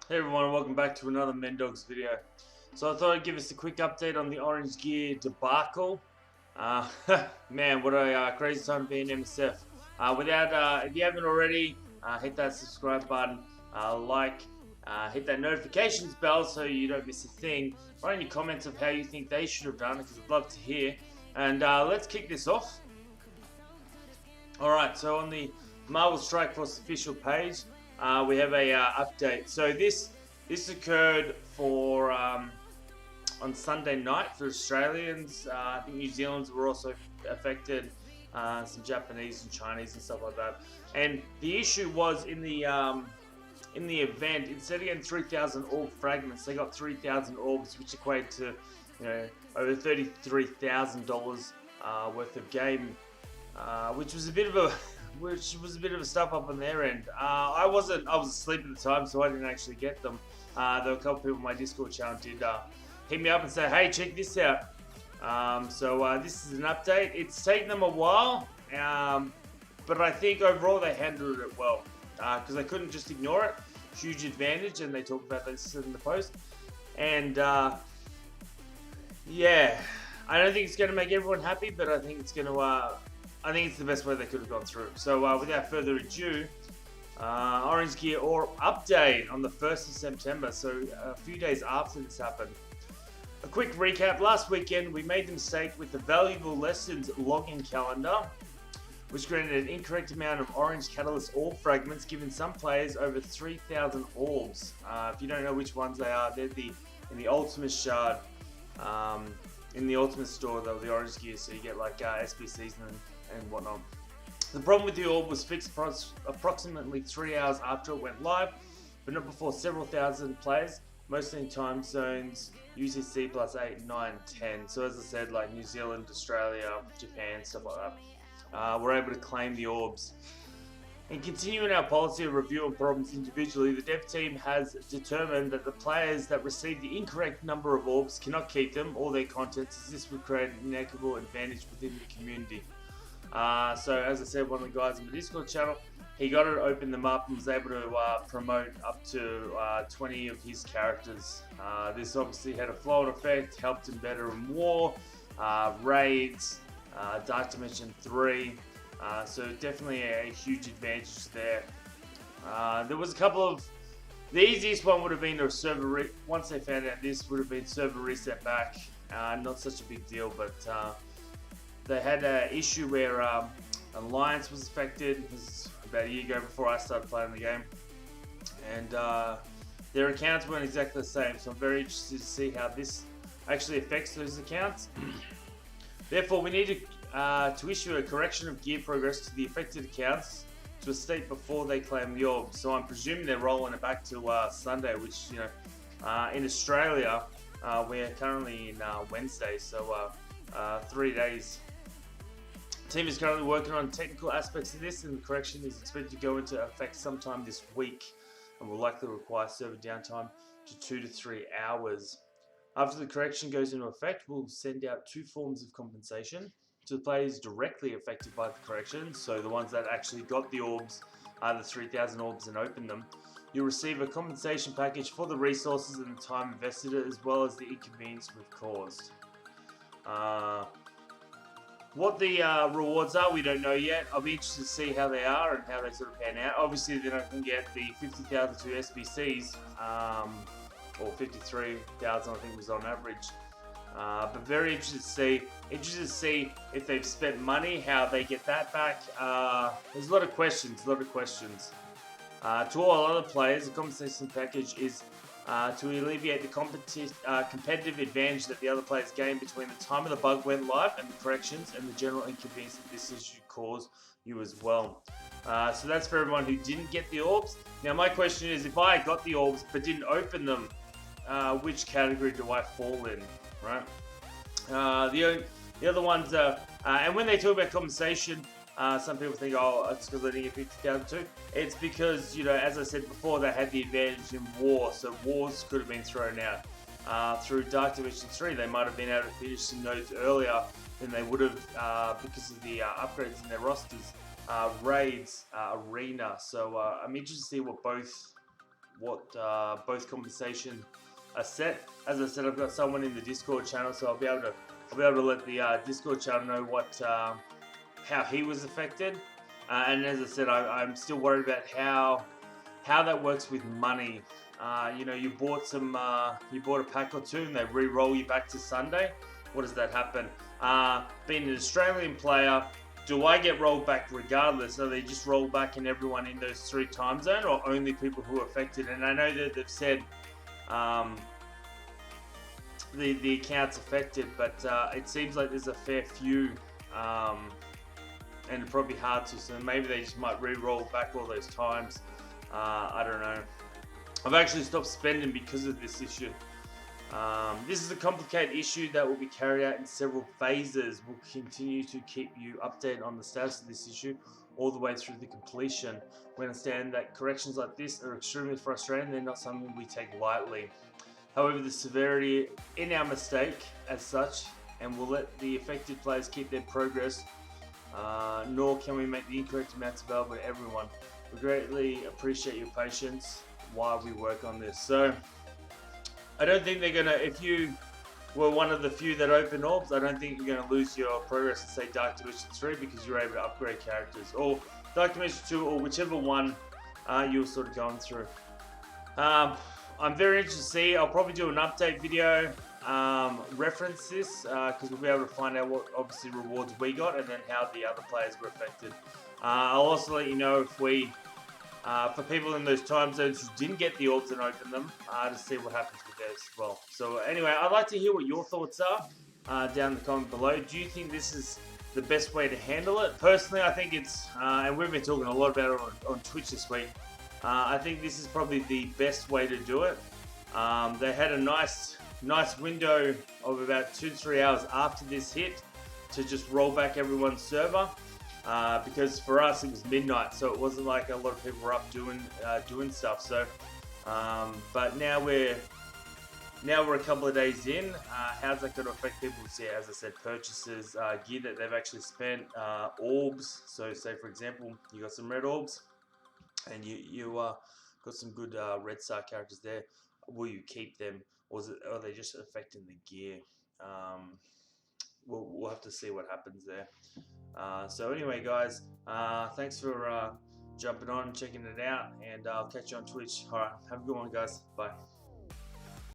Hey everyone, welcome back to another Mendogs video. So I thought I'd give us a quick update on the Orange Gear debacle. Uh, Man, what a crazy time to be in MSF. If you haven't already, hit that subscribe button, hit that notifications bell so you don't miss a thing. Write in your comments of how you think they should have done it because I'd love to hear. And let's kick this off. Alright, so on the Marvel Strike Force official page, we have a update. So this occurred for on Sunday night for Australians. I think New Zealanders were also affected, some Japanese and Chinese and stuff like that. And the issue was in the event, instead of getting 3,000 orb fragments, they got 3,000 orbs, which equated to over $33,000 worth of game, which was a bit of a stuff up on their end. I was asleep at the time, so I didn't actually get them. There were a couple people on my Discord channel did hit me up and say, "Hey, check this out." This is an update. It's taken them a while, but I think overall they handled it well because they couldn't just ignore it. Huge advantage, and they talked about this in the post. And yeah, I don't think it's going to make everyone happy, but I think it's going to. I think it's the best way they could have gone through. So without further ado, Orange Gear or update on the 1st of September, so a few days after this happened. A quick recap, last weekend we made the mistake with the valuable lessons login calendar, which granted an incorrect amount of orange catalyst orb fragments, giving some players over 3,000 orbs. If you don't know which ones they are, they're in the Ultimate Shard, in the Ultimate Store, though, the Orange Gear, so you get like SBCs and whatnot. The problem with the orb was fixed approximately 3 hours after it went live, but not before several thousand players, mostly in time zones UTC plus 8, 9, 10. So as I said, like New Zealand, Australia, Japan, stuff like that, were able to claim the orbs. In continuing our policy of reviewing problems individually, the dev team has determined that the players that receive the incorrect number of orbs cannot keep them or their contents, as this would create an inequitable advantage within the community. So as I said, one of the guys in the Discord channel, he got it, opened them up, and was able to promote up to 20 of his characters. This obviously had a flow-on effect, helped him better in war, raids, Dark Dimension 3, so definitely a huge advantage there. There was a couple of, the easiest one would have been a server, once they found out this, would have been server reset back, not such a big deal, but they had an issue where Alliance was affected. This is about a year ago before I started playing the game, and their accounts weren't exactly the same, so I'm very interested to see how this actually affects those accounts. Therefore, we need to issue a correction of gear progress to the affected accounts to a state before they claim the orb. So I'm presuming they're rolling it back to Sunday, which, in Australia, we're currently in Wednesday, so 3 days. The team is currently working on technical aspects of this, and the correction is expected to go into effect sometime this week and will likely require server downtime to 2 to 3 hours. After the correction goes into effect, we'll send out 2 forms of compensation to the players directly affected by the correction, so the ones that actually got the orbs, the 3,000 orbs, and opened them. You'll receive a compensation package for the resources and the time invested, as well as the inconvenience we've caused. What the rewards are, we don't know yet. I'll be interested to see how they are and how they sort of pan out. Obviously, they're not going to get the 50,000 to SBCs, or 53,000 I think was on average. But very interested to see if they've spent money, how they get that back. There's a lot of questions, To all other players, the compensation package is to alleviate the competitive advantage that the other players gain between the time of the bug went live and the corrections, and the general inconvenience that this issue caused you as well. So that's for everyone who didn't get the orbs. Now my question is, if I got the orbs but didn't open them, which category do I fall in, right? The other ones, and when they talk about compensation, some people think, oh, it's because they didn't get 50,000 too. It's because, as I said before, they had the advantage in war, so wars could have been thrown out. Through Dark Dimension 3, they might have been able to finish some nodes earlier than they would have because of the upgrades in their rosters, raids, arena. So I'm interested to see what both what both compensation are set. As I said, I've got someone in the Discord channel, so I'll be able to let the Discord channel know what how he was affected. And as I said, I'm still worried about how that works with money. You know, you bought a pack or two, and they re-roll you back to Sunday. What does that happen? Being an Australian player, do I get rolled back regardless? Are they just roll back in everyone in those 3 time zones, or only people who are affected? And I know that they've said the account's affected, but it seems like there's a fair few, and it'd probably be hard to. So maybe they just might re-roll back all those times. I don't know. I've actually stopped spending because of this issue. This is a complicated issue that will be carried out in several phases. We'll continue to keep you updated on the status of this issue all the way through the completion. We understand that corrections like this are extremely frustrating. They're not something we take lightly. However, the severity in our mistake as such, and we'll let the affected players keep their progress, nor can we make the incorrect amounts available to everyone. We greatly appreciate your patience while we work on this. So, I don't think they're gonna, if you were one of the few that open orbs, I don't think you're gonna lose your progress to say Dark Dimension 3 because you're able to upgrade characters, or Dark Dimension 2, or whichever one you're sort of going through. I'm very interested to see. I'll probably do an update video, reference this, because we'll be able to find out what obviously rewards we got and then how the other players were affected. I'll also let you know if we, for people in those time zones who didn't get the orbs and open them, to see what happens with theirs as well. So anyway, I'd like to hear what your thoughts are down in the comment below. Do you think this is the best way to handle it? Personally, I think it's, and we've been talking a lot about it on Twitch this week, I think this is probably the best way to do it. They had a nice window of about 2 to 3 hours after this hit to just roll back everyone's server, because for us it was midnight, so it wasn't like a lot of people were up doing stuff. So, but now we're a couple of days in. How's that going to affect people's, as I said, purchases, gear that they've actually spent, orbs? So, say for example, you got some red orbs, and you got some good red star characters there. Will you keep them, or are they just affecting the gear? We'll have to see what happens there. So anyway, guys, thanks for jumping on and checking it out, and I'll catch you on Twitch. All right, have a good one, guys. Bye.